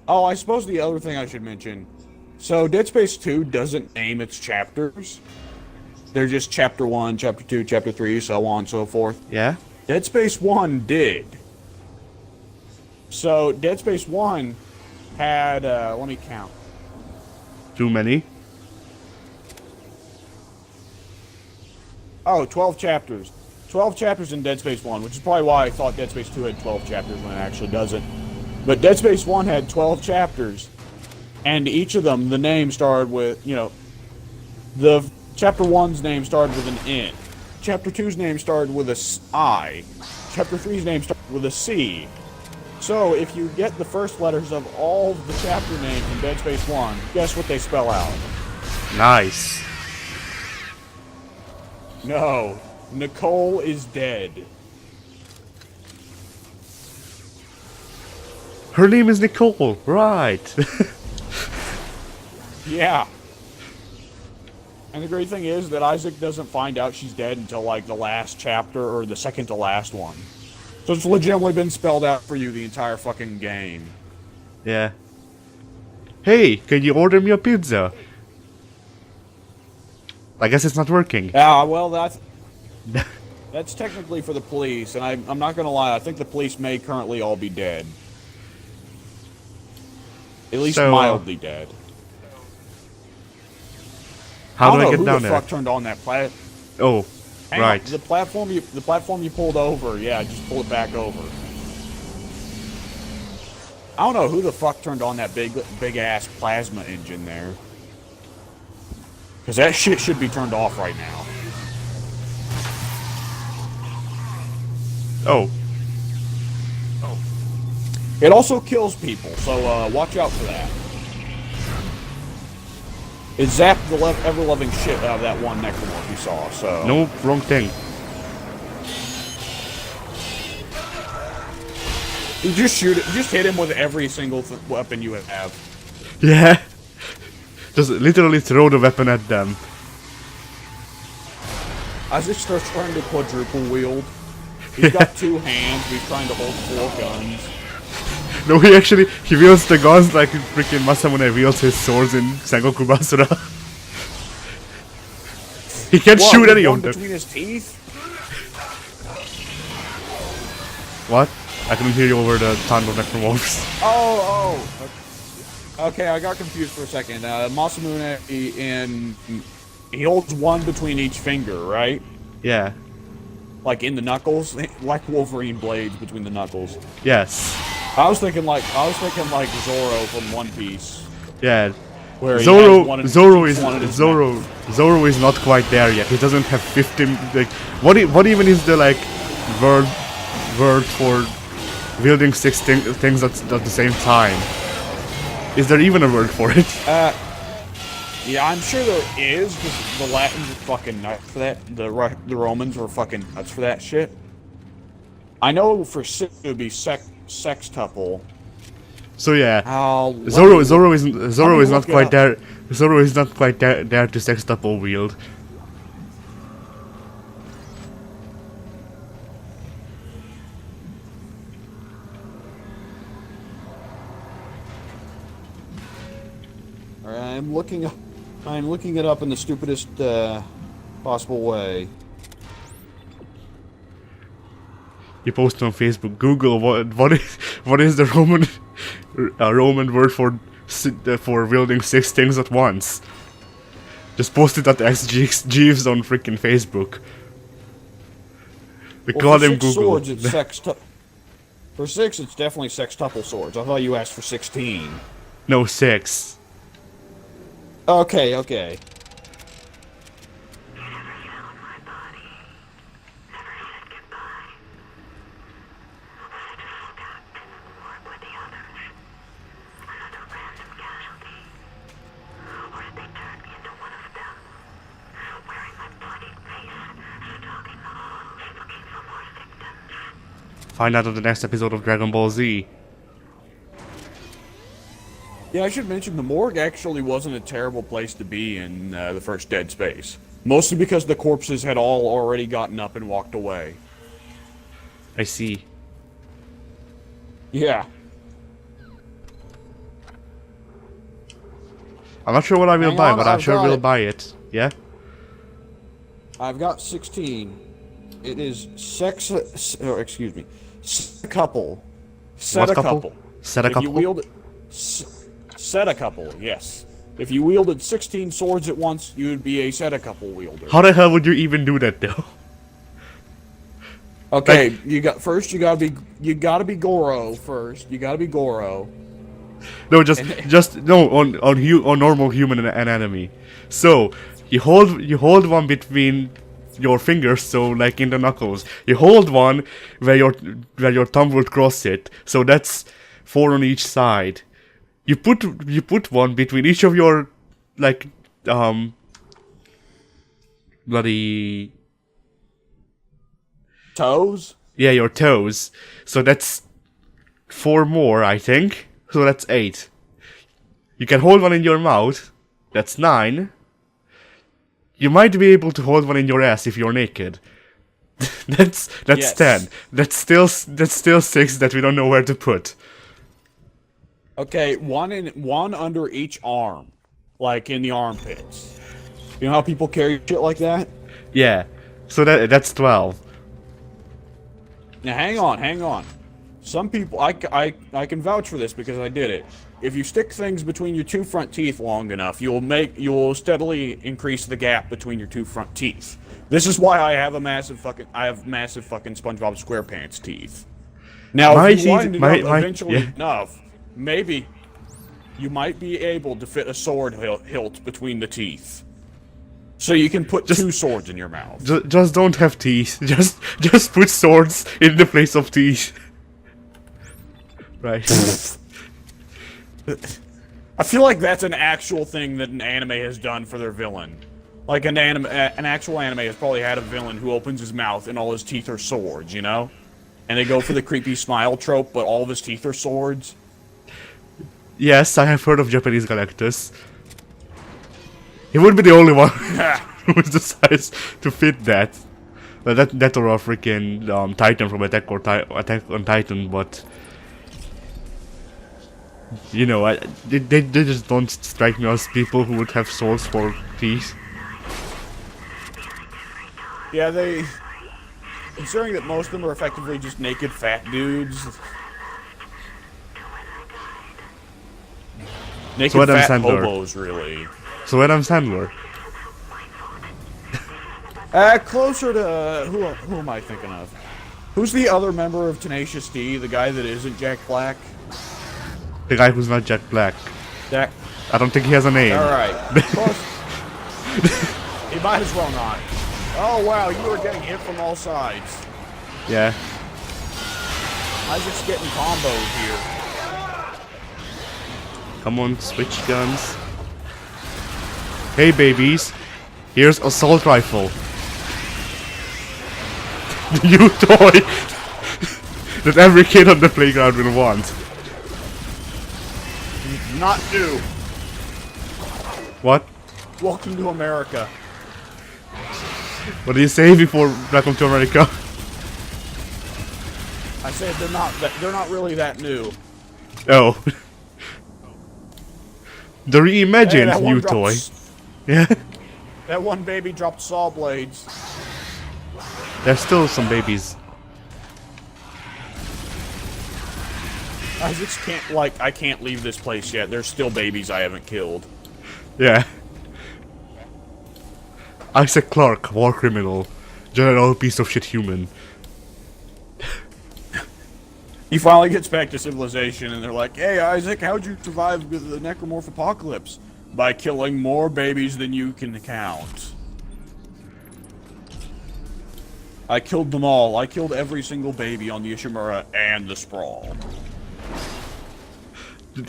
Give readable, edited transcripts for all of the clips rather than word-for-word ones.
Oh, I suppose the other thing I should mention. So Dead Space 2 doesn't name its chapters. They're just chapter 1, chapter 2, chapter 3, so on and so forth. Yeah? Dead Space 1 did. So Dead Space 1 had, let me count. Too many? Oh, 12 chapters. 12 chapters in Dead Space 1, which is probably why I thought Dead Space 2 had 12 chapters when it actually doesn't. But Dead Space 1 had 12 chapters, and each of them, the name started with, the chapter 1's name started with an N. Chapter 2's name started with a I. Chapter 3's name started with a C. So, if you get the first letters of all the chapter names in Dead Space 1, guess what they spell out? Nice. No. Nicole is dead. Her name is Nicole, right? Yeah. And the great thing is that Isaac doesn't find out she's dead until, like, the last chapter or the second to last one. So it's legitimately been spelled out for you the entire fucking game. Yeah. Hey, can you order me a pizza? I guess it's not working. Yeah, well, that's technically for the police, and I'm not gonna lie, I think the police may currently all be dead. At least So, mildly dead. How do I don't know get who down the there? fuck turned on that plat. Oh, Hang right. on, the platform you pulled over, yeah, just pull it back over. I don't know who the fuck turned on that big ass plasma engine there. Cause that shit should be turned off right now. Oh, It also kills people, so watch out for that. It zapped the ever-loving shit out of that one necromorph you saw, so... no, wrong thing. You just shoot it, just hit him with every single weapon you have. Yeah. Just literally throw the weapon at them. Isaac starts trying to quadruple wield. He's got two hands, but he's trying to hold 4 guns. No, he wields the guns like freaking Masamune wields his swords in Sengoku Basara. He can't What, shoot with any one of them. between his teeth? What? I couldn't hear you over the sound of necromorphs. Oh. Okay, I got confused for a second. Masamune, he holds one between each finger, right? Yeah. Like in the knuckles, like Wolverine blades between the knuckles. Yes. I was thinking like Zoro from One Piece, Yeah. where Zoro he has Zoro each is one in his Zoro is not quite there yet. He doesn't have 50 like what even is the like word for wielding 6 things at the same time? Is there even a word for it? Yeah, I'm sure there is, because the Latins are fucking nuts for that. The Romans were fucking nuts for that shit. I know for six it would be sextuple. So yeah, Let Zoro me is not look it quite up. there. Zoro is not quite there to sextuple wield. I'm looking it up in the stupidest possible way. You post on Facebook. Google what is the Roman word for wielding 6 things at once. Just post it at Jeeves on freaking Facebook. We Well, call for him 6 Google. swords, it's For 6, it's definitely sextuple swords. I thought you asked for 16. No, 6. Okay. Find out on the next episode of Dragon Ball Z. Yeah, I should mention the morgue actually wasn't a terrible place to be in the first Dead Space. Mostly because the corpses had all already gotten up and walked away. I see. Yeah. I'm not sure what I will Hang buy, on, but I'm I've sure got we'll it. buy it. Yeah? I've got 16. It is excuse me. Set a couple. Set What a couple? couple. Set a If you couple? wield set a couple, yes. If you wielded 16 swords at once, you would be a set a couple wielder. How the hell would you even do that though? Okay, you gotta be Goro first. You gotta be Goro. No, just no on normal human anatomy. So you hold one between your fingers, so like in the knuckles. You hold one where your thumb would cross it. So that's 4 on each side. You put one between each of your like bloody Toes? yeah, your toes. So that's 4 more, I think. So that's 8. You can hold one in your mouth. That's 9. You might be able to hold one in your ass if you're naked. that's Yes. 10. That's still 6 that we don't know where to put. Okay, one under each arm, like in the armpits. You know how people carry shit like that? Yeah. So that's 12. Now hang on. Some people, I can vouch for this because I did it. If you stick things between your 2 front teeth long enough, you'll steadily increase the gap between your 2 front teeth. This is why I have massive fucking SpongeBob SquarePants teeth. Now, My if you teeth- wind it my- up my- eventually yeah. enough, maybe you might be able to fit a sword hilt between the teeth. So you can put 2 swords in your mouth. Just don't have teeth. Just put swords in the place of teeth. Right. I feel like that's an actual thing that an anime has done for their villain. Like an actual anime has probably had a villain who opens his mouth and all his teeth are swords, you know? And they go for the creepy smile trope, but all of his teeth are swords. Yes, I have heard of Japanese Galactus. He would be the only one who is the size to fit that. That or a freaking Titan from Attack on Titan, but you know, they just don't strike me as people who would have swords for teeth. Yeah, considering that most of them are effectively just naked fat dudes. Naked Adam fat Sandler. hobos, really. So Adam Sandler. Closer to who am I thinking of? Who's the other member of Tenacious D? The guy that isn't Jack Black? The guy who's not Jack Black. Jack. I don't think he has a name. All right. Close. He might as well not. Oh wow, you are getting hit from all sides. Yeah. Isaac's getting combos here. Come on, switch guns. Hey babies, here's assault rifle. The new toy that every kid on the playground will want. Not new. What? Welcome to America. What did you say before Welcome to America? I said they're not really that new. Oh. The reimagined that new one toy. drops- Yeah. That one baby dropped saw blades. There's still some babies. I can't leave this place yet. There's still babies I haven't killed. Yeah. Isaac Clarke, war criminal. General piece of shit human. He finally gets back to civilization, and they're like, "Hey, Isaac, how'd you survive with the necromorph apocalypse? By killing more babies than you can count. I killed them all. I killed every single baby on the Ishimura and the Sprawl."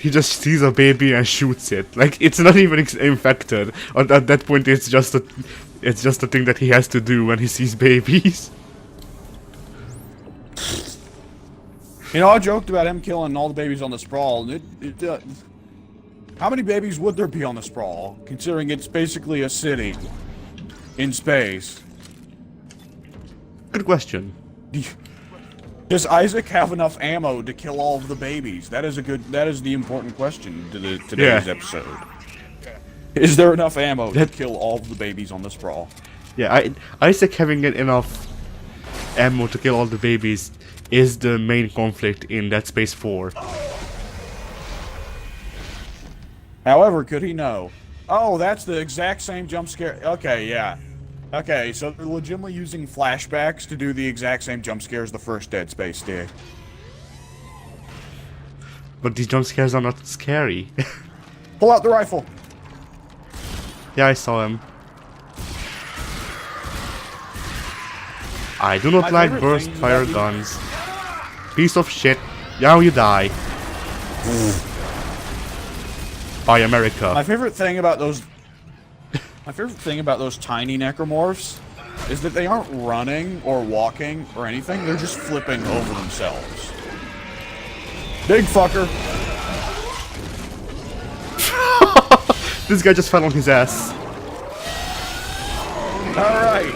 He just sees a baby and shoots it. Like, it's not even infected. At that point, it's just a thing that he has to do when he sees babies. You know, I joked about him killing all the babies on the Sprawl. How many babies would there be on the Sprawl, considering it's basically a city in space? Good question. Does Isaac have enough ammo to kill all of the babies? That is the important question to today's episode. Is there enough ammo to kill all of the babies on this brawl? Yeah, I think having enough ammo to kill all the babies is the main conflict in Dead Space 4. However, could he know? Oh, that's the exact same jump scare. Okay, yeah. Okay, so they're legitimately using flashbacks to do the exact same jump scares the first Dead Space did. But these jump scares are not scary. Pull out the rifle! Yeah, I saw him. I do not like burst fire guns. Piece of shit. Now you die. By America. My favorite thing about those tiny necromorphs is that they aren't running or walking or anything, they're just flipping over themselves. Big fucker. This guy just fell on his ass. Alright.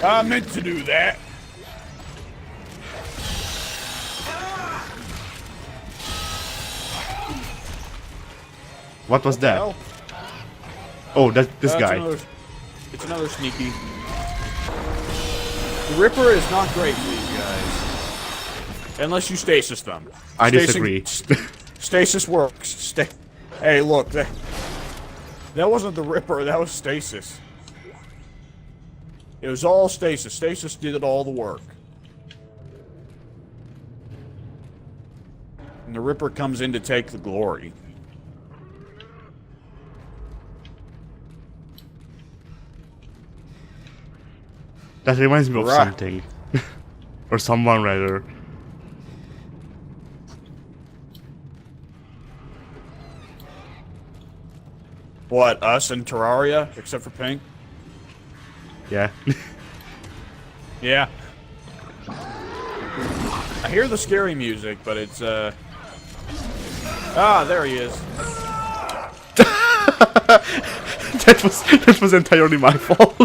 I meant to do that. What was that? Hell? Oh, this guy. It's another sneaky. The Ripper is not great for you guys. Unless you stasis them. I disagree. Stasis works. Hey, look. That wasn't the Ripper, that was stasis. It was all stasis. Stasis did all the work. And the Ripper comes in to take the glory. That reminds me of something. Or someone, rather. What, us and Terraria? Except for Pink? Yeah. Yeah. I hear the scary music, but it's, Ah, there he is. that was entirely my fault.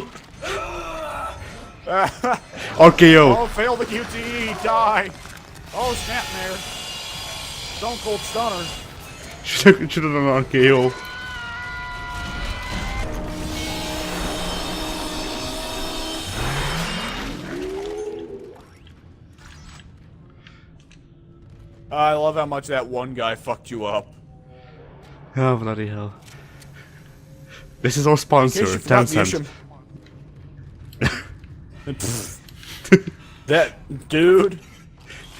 RKO. Oh, fail the QTE, die! Oh, snapmare. Stone Cold Stunner. Should have done RKO. I love how much that one guy fucked you up. Oh, bloody hell. This is our sponsor, Tencent. That dude.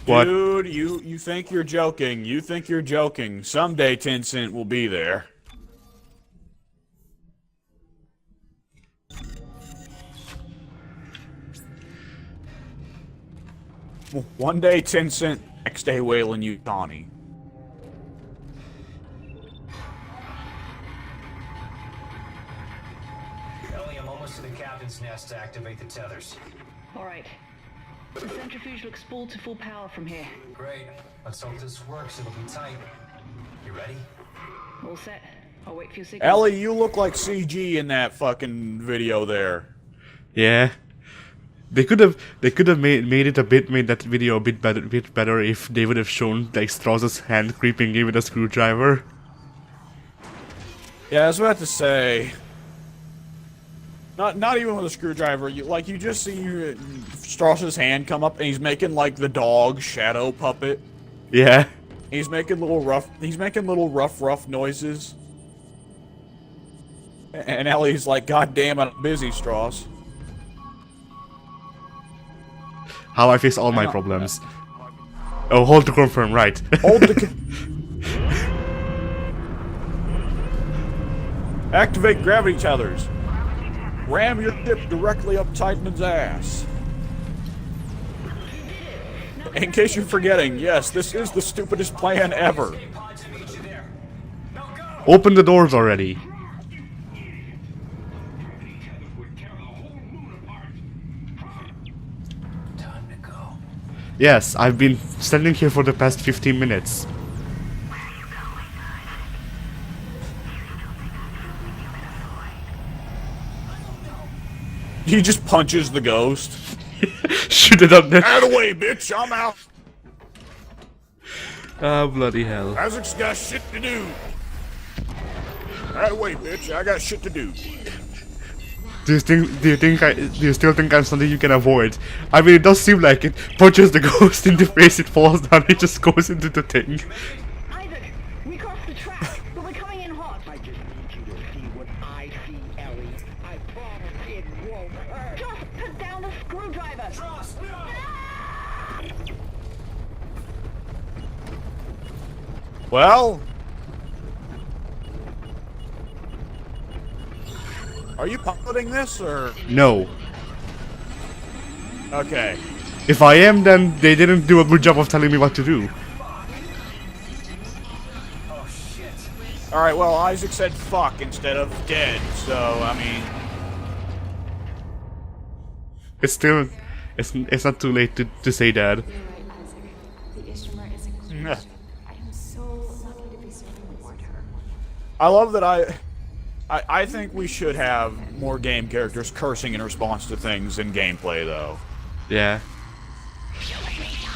What? Dude, you think you're joking. You think you're joking. Someday Tencent will be there. One day Tencent, next day Wayland Yutani. Ellie, I'm almost to the captain's nest to activate the tethers. Alright. The centrifuge looks full to full power from here. Great. Let's hope this works. It'll be tight. You ready? All set. I'll wait for your signal. Ellie, you look like CG in that fucking video there. Yeah. They could have made that video a bit better if they would have shown like Strauss's hand creeping in with a screwdriver. Yeah, I was about to say. Not even with a screwdriver. You just see Strauss's hand come up and he's making like the dog shadow puppet. Yeah. He's making little rough noises. And Ellie's like, "God damn, I'm busy, Strauss." How I fix all my problems. Oh, hold to confirm, right. Hold the Activate gravity tethers. Ram your ship directly up Titan's ass. In case you're forgetting, yes, this is the stupidest plan ever. Open the doors already. Time to go. Yes, I've been standing here for the past 15 minutes. He just punches the ghost. Shoot it up there. Out of the way, bitch, I'm out. Ah, bloody hell. Isaac's got shit to do. Right away, bitch. I got shit to do. Do you still think I'm something you can avoid? I mean, it does seem like it. Punches the ghost in the face, it falls down, it just goes into the thing. Isaac, we crossed the track, but we're coming in hot. I just need you to see what I see, Ellie. I promise it won't hurt. Just put down the screwdriver. Trust me! Well, are you piloting this or? No. Okay. If I am, then they didn't do a good job of telling me what to do. Oh shit. All right. Well, Isaac said fuck instead of dead, so I mean. It's still, it's not too late to say that. You're right, Isaac. The instrument is incredible. I am so lucky to be serving aboard her. I love that I think we should have more game characters cursing in response to things in gameplay, though. Yeah.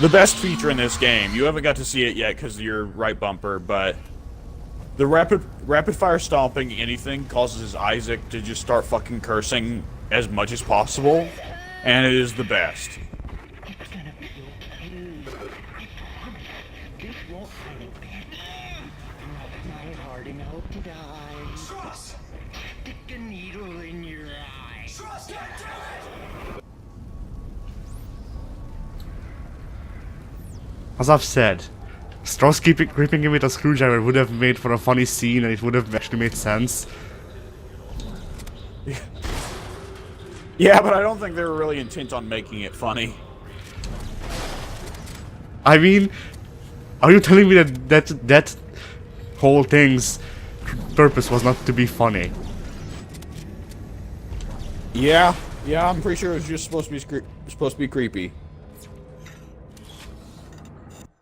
The best feature in this game, you haven't got to see it yet because of your right bumper, but the rapid fire stomping anything causes Isaac to just start fucking cursing as much as possible, and it is the best. It's gonna be okay. I promise. This won't hurt a bit. Not hard enough to die. Trust! Stick a needle in your eye. Trust! God damn it! As I've said, Strauss creeping in with a screwdriver would have made for a funny scene and it would have actually made sense. Yeah, but I don't think they were really intent on making it funny. I mean, are you telling me that whole thing's purpose was not to be funny? Yeah, I'm pretty sure it was just supposed to be creepy.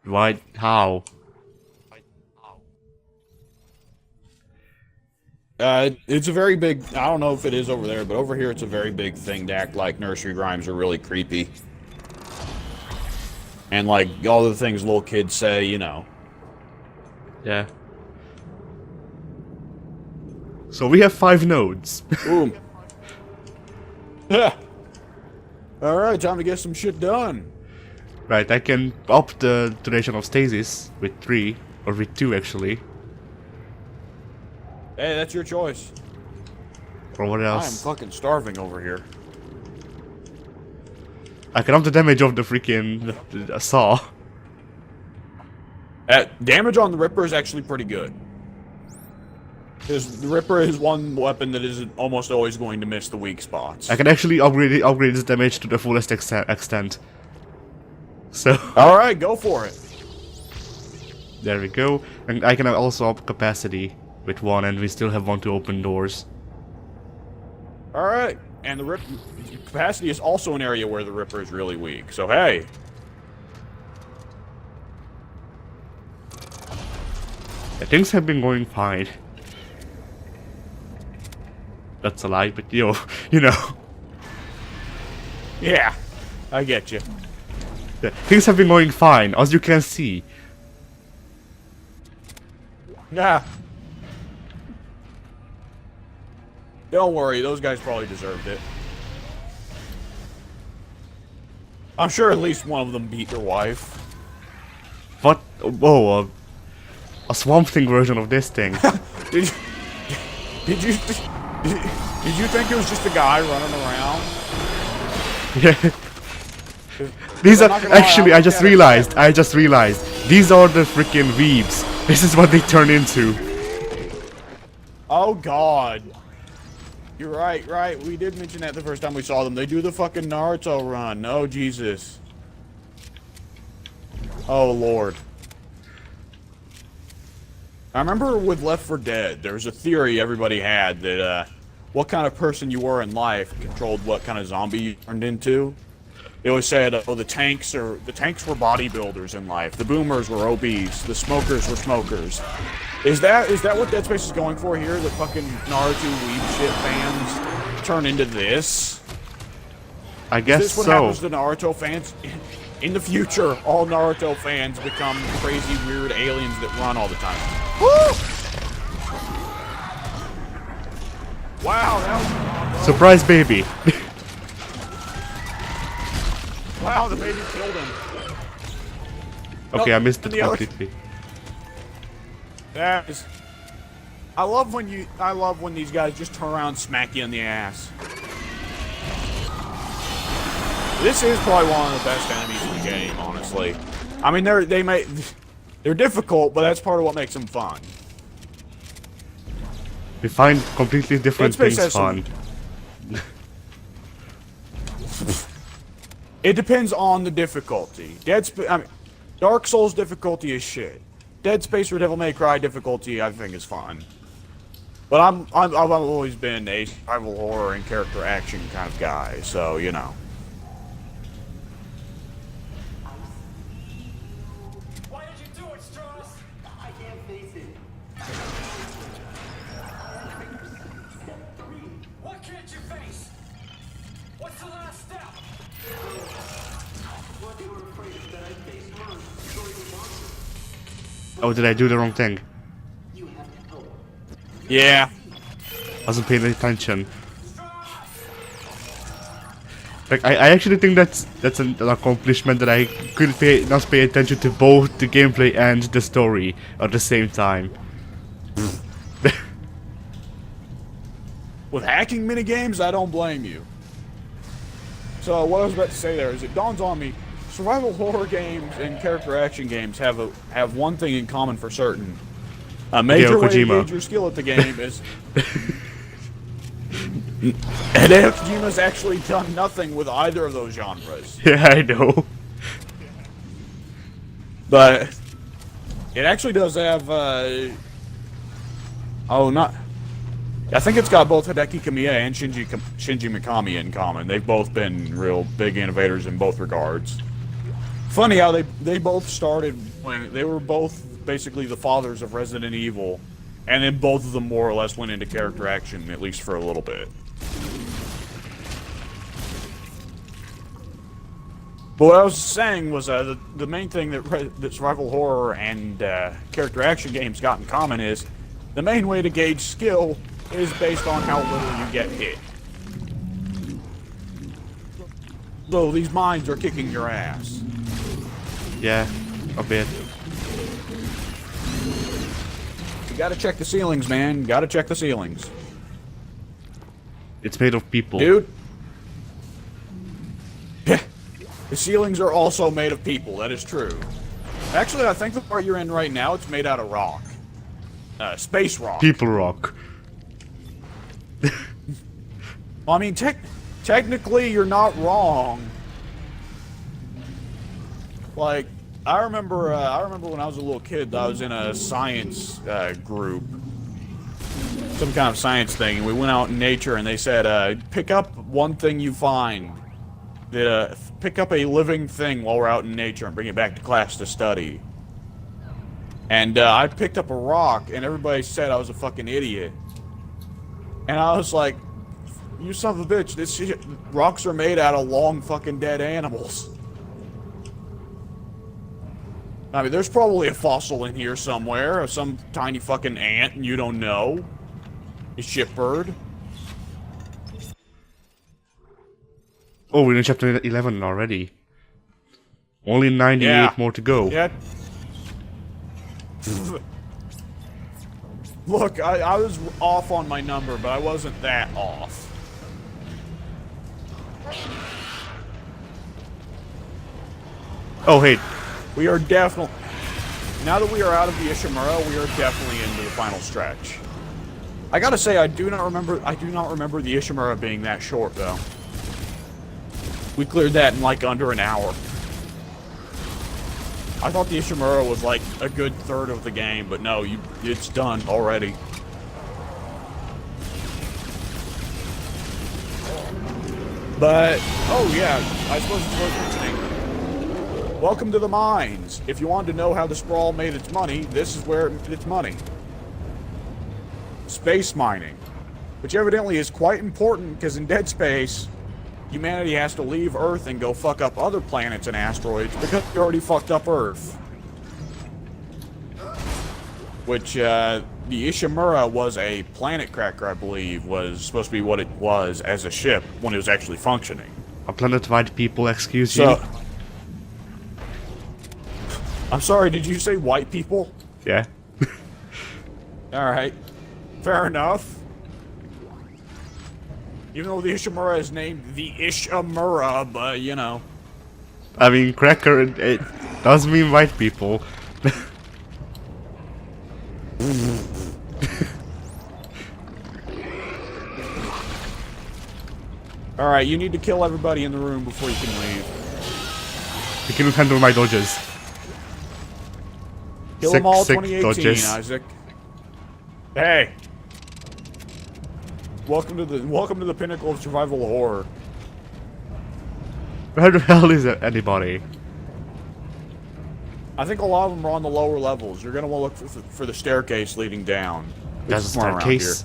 Why? How? It's a very big, I don't know if it is over there, but over here it's a very big thing to act like nursery rhymes are really creepy. And like, all the things little kids say, you know. Yeah. So we have 5 nodes. Boom. Yeah. Alright, time to get some shit done. Right, I can up the duration of stasis with 3, or with 2 actually. Hey, that's your choice. Or what I am else? fucking starving over here. I can up the damage of the freaking saw. Damage on the Ripper is actually pretty good. Because the Ripper is one weapon that is almost always going to miss the weak spots. I can actually upgrade its damage to the fullest extent. So Alright, go for it. there we go. And I can also up capacity with 1, and we still have 1 to open doors. Alright, and the capacity is also an area where the Ripper is really weak, so hey. Yeah, things have been going fine. That's a lie, but you know. Yeah, I get you. Yeah, things have been going fine, as you can see. Nah. Don't worry, those guys probably deserved it. I'm sure at least one of them beat their wife. What? Oh, a Swamp Thing version of this thing. Did you think it was just a guy running around? Yeah. These are actually. I just realized. These are the freaking weebs. This is what they turn into. Oh god. You're right. We did mention that the first time we saw them. They do the fucking Naruto run. Oh Jesus. Oh lord. I remember with Left 4 Dead, there was a theory everybody had that what kind of person you were in life controlled what kind of zombie you turned into. They always said, oh, the tanks were bodybuilders in life. The boomers were obese. The smokers were smokers. Is that what Dead Space is going for here? The fucking Naruto weeb shit fans turn into this? I guess Is this what happens to Naruto fans? In the future, all Naruto fans become crazy, weird aliens that run all the time. Woo! Wow, that was... Surprise baby. Wow, the baby killed him. Okay, No, I missed it and the other- completely. That is... I love when these guys just turn around and smack you in the ass. This is probably one of the best enemies in the game, honestly. I mean, they're difficult, but that's part of what makes them fun. We find completely different Dead Space things has some- fun. It depends on the difficulty. Dark Souls difficulty is shit. Dead Space or Devil May Cry difficulty, I think, is fun. But I've always been a survival horror and character action kind of guy, so you know. Why did you do it, Strauss? I can't face it. Step 3. What can't you face? What's the last step? What they were afraid of that I'd face her, destroying the monster. Oh, did I do the wrong thing? You have to help. Yeah. Wasn't paying attention. Like I actually think that's an accomplishment that I could not pay attention to both the gameplay and the story at the same time. With hacking minigames, I don't blame you. So what I was about to say there is it dawns on me, survival horror games and character action games have one thing in common for certain. A major way to Kojima. gauge your skill at the game is Hideo Kojima's actually done nothing with either of those genres. Yeah, I know. But it actually does have I think it's got both Hideki Kamiya and Shinji Mikami in common. They've both been real big innovators in both regards. Funny how they both started when they were both basically the fathers of Resident Evil, and then both of them more or less went into character action, at least for a little bit. But what I was saying was the main thing that survival horror and character action games got in common is the main way to gauge skill is based on how little you get hit. So these mines are kicking your ass. Yeah, a bit. You gotta check the ceilings, man. Gotta check the ceilings. It's made of people. Dude. The ceilings are also made of people, that is true. Actually, I think the part you're in right now, it's made out of rock. Space rock. People rock. Well, I mean, technically, you're not wrong. Like, I remember when I was a little kid, I was in a science group, some kind of science thing, and we went out in nature, and they said, pick up one thing you find. Pick up a living thing while we're out in nature and bring it back to class to study. And I picked up a rock, and everybody said I was a fucking idiot. And I was like, you son of a bitch, this shit, rocks are made out of long fucking dead animals. I mean, there's probably a fossil in here somewhere, of some tiny fucking ant, and you don't know. A shitbird. Oh, we're in chapter 11 already. Only 98 more to go. Yeah. Look, I was off on my number, but I wasn't that off. Oh, hey. We are definitely... Now that we are out of the Ishimura, we are definitely into the final stretch. I gotta say, I do not remember the Ishimura being that short, though. We cleared that in like under an hour. I thought the Ishimura was like a good third of the game, but no, it's done already. But, oh yeah, I suppose it's worth mentioning. Welcome to the mines. If you wanted to know how the Sprawl made its money, this is where it made its money. Space mining. Which evidently is quite important, because in Dead Space, humanity has to leave Earth and go fuck up other planets and asteroids because we already fucked up Earth. which the Ishimura was a planet cracker, I believe, was supposed to be what it was as a ship when it was actually functioning. A planet-wide people, excuse So, you? I'm sorry, did you say white people? Yeah. Alright. Fair enough. Even though the Ishimura is named the Ishimura, but you know. I mean, cracker, it does mean white people. Alright, you need to kill everybody in the room before you can leave. You can handle my dodges. Kill them all Sick 2018, dodges. Isaac. Hey! Welcome to the pinnacle of survival horror. Where the hell is anybody? I think a lot of them are on the lower levels. You're gonna want to look for the staircase leading down. There's a It's somewhere around staircase.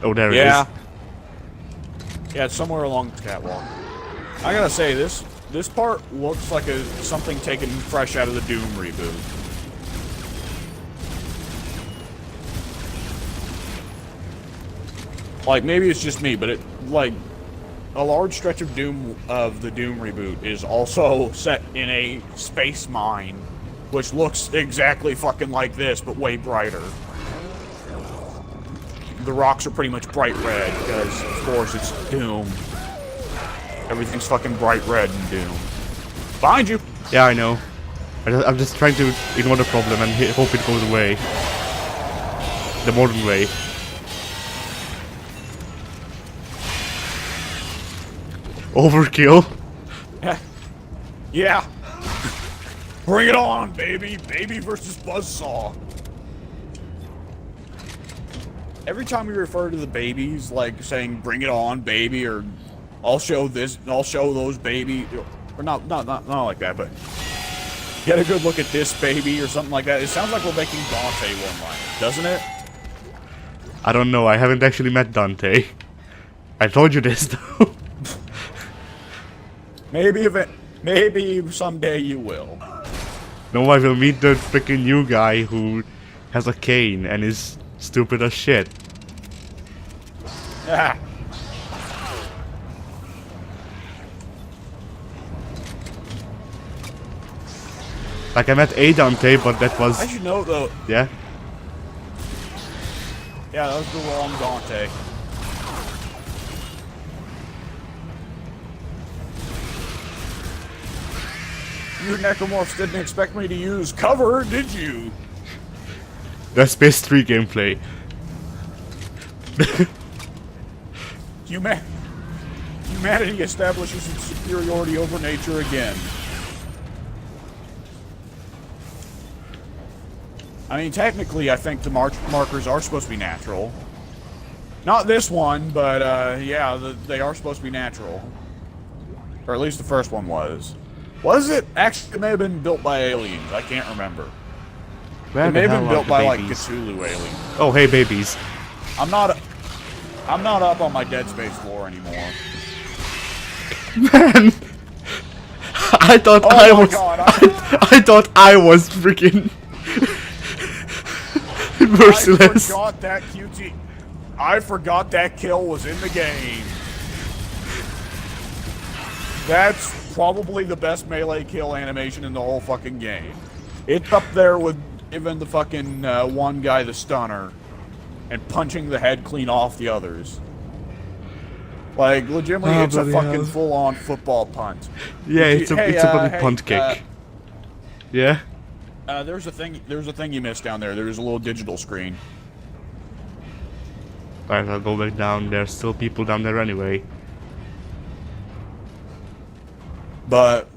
Oh, there it Yeah. is. Yeah, it's somewhere along the catwalk. I gotta say, this part looks like something taken fresh out of the Doom reboot. Like, maybe it's just me, but it, like, a large stretch of the Doom reboot is also set in a space mine, which looks exactly fucking like this, but way brighter. The rocks are pretty much bright red, because, of course, it's Doom. Everything's fucking bright red in Doom. Behind you! Yeah, I know. I'm just trying to ignore the problem and hope it goes away. The modern way. Overkill. Yeah. Bring it on, baby. Baby versus Buzzsaw. Every time we refer to the babies, like saying "Bring it on, baby," or "I'll show this, I'll show those baby," or not like that, but get a good look at this baby or something like that. It sounds like we're making Dante one-liner, doesn't it? I don't know. I haven't actually met Dante. I told you this though. Maybe someday you will. No, I will meet the freaking new guy who has a cane and is stupid as shit. Ah. Like I met a Dante, but that was I should know though. yeah. Yeah, that was the wrong Dante. You necromorphs didn't expect me to use cover, did you? That's Space 3 gameplay. Humanity establishes its superiority over nature again. I mean, technically, I think the markers are supposed to be natural. Not this one, but yeah, they are supposed to be natural. Or at least the first one was. Was it? Actually, it may have been built by aliens. I can't remember. Where It may the have been hell are built the by like babies? Cthulhu aliens. Oh, hey babies. I'm not up on my Dead Space lore anymore. Man, I thought Oh I my was. God, I thought I was freaking merciless. I forgot that kill was in the game. That's probably the best melee kill animation in the whole fucking game. It's up there with giving the fucking one guy the stunner and punching the head clean off the others. Like, legitimately, Oh, it's a bloody fucking hell. full-on football punt. Yeah, it's a bloody hey, punt kick. Yeah. There's a thing you missed down there. There's a little digital screen. Alright, I'll go back down. There's still people down there anyway. But